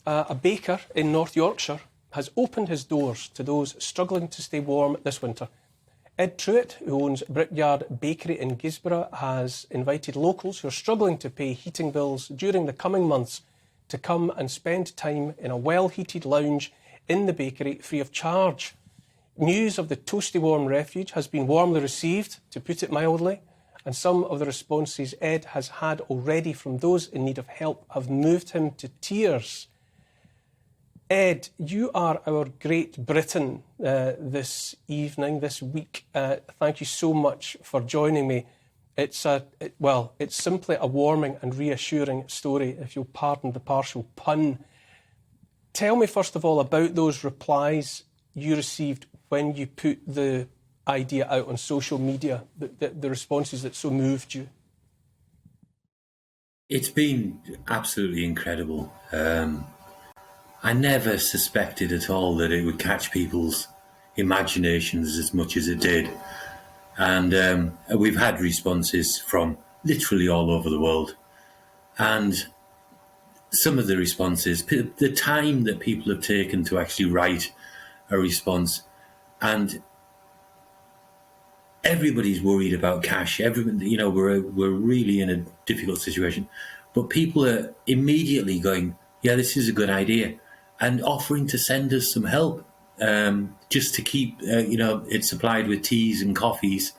a baker in North Yorkshire has opened his doors to those struggling to stay warm this winter. Ed Trewhitt, who owns Brickyard Bakery in Gisborough, has invited locals who are struggling to pay heating bills during the coming months to come and spend time in a well-heated lounge in the bakery free of charge. News of the Toasty Warm refuge has been warmly received, to put it mildly, and some of the responses Ed has had already from those in need of help have moved him to tears. Ed, you are our Great Britain this evening, this week. Thank you so much for joining me. It's simply a warming and reassuring story, if you'll pardon the partial pun. Tell me, first of all, about those replies you received when you put the idea out on social media, the responses that so moved you. It's been absolutely incredible. I never suspected at all that it would catch people's imaginations as much as it did. And we've had responses from literally all over the world. And some of the responses, the time that people have taken to actually write a response, and everybody's worried about cash. Everybody, you know, we're really in a difficult situation. But people are immediately going, yeah, this is a good idea, and offering to send us some help just to keep, it supplied with teas and coffees.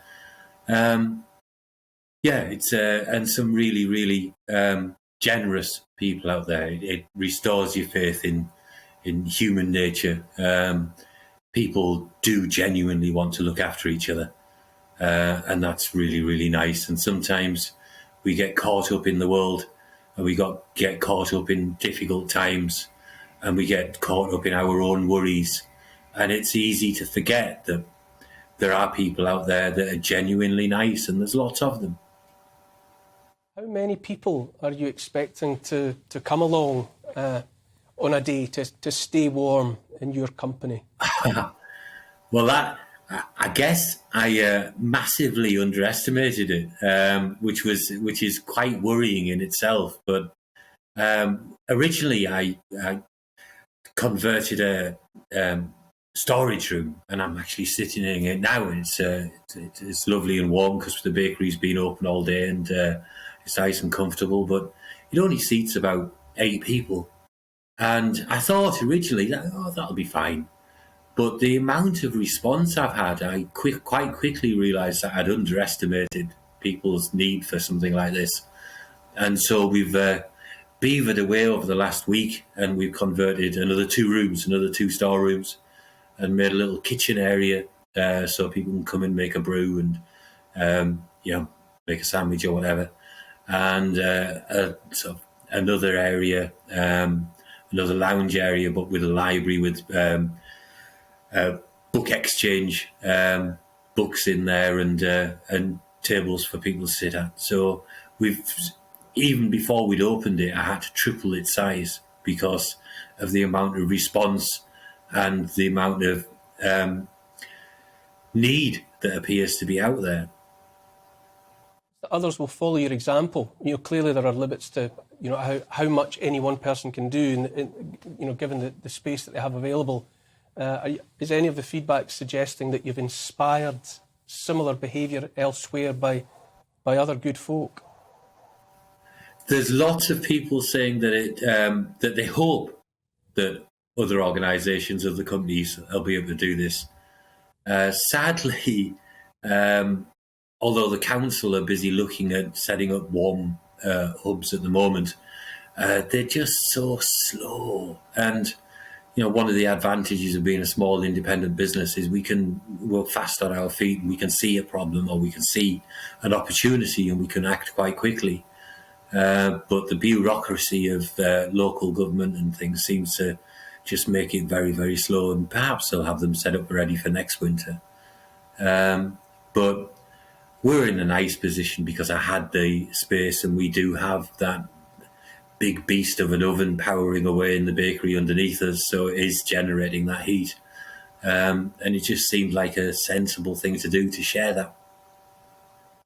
It's and some really, really generous people out there. It restores your faith in human nature. People do genuinely want to look after each other, and that's really, really nice. And sometimes we get caught up in the world, and we get caught up in difficult times, and we get caught up in our own worries. And it's easy to forget that there are people out there that are genuinely nice, and there's lots of them. How many people are you expecting to come along on a day to stay warm in your company? Well, I guess I massively underestimated it, which is quite worrying in itself. But originally, I converted a storage room, and I'm actually sitting in it now. It's lovely and warm because the bakery's been open all day, and it's nice and comfortable. But it only seats about 8 people, and I thought originally, that'll be fine. But the amount of response I've had, I quite quickly realised that I'd underestimated people's need for something like this. And so we've beavered away over the last week, and we've converted another 2 storerooms, and made a little kitchen area so people can come and make a brew and make a sandwich or whatever. And so another area, another lounge area, but with a library with book exchange, books in there, and tables for people to sit at. So even before we'd opened it, I had to triple its size because of the amount of response and the amount of need that appears to be out there. Others will follow your example. Clearly there are limits to how much any one person can do, given the space that they have available. Is any of the feedback suggesting that you've inspired similar behaviour elsewhere by other good folk? There's lots of people saying that that they hope that other organisations, other companies, will be able to do this. Sadly, although the council are busy looking at setting up warm hubs at the moment, they're just so slow. And one of the advantages of being a small independent business is we're fast on our feet, and we can see a problem, or we can see an opportunity, and we can act quite quickly. But the bureaucracy of local government and things seems to just make it very, very slow, and perhaps they'll have them set up ready for next winter. But we're in a nice position because I had the space, and we do have that big beast of an oven powering away in the bakery underneath us, so it is generating that heat. And it just seemed like a sensible thing to do, to share that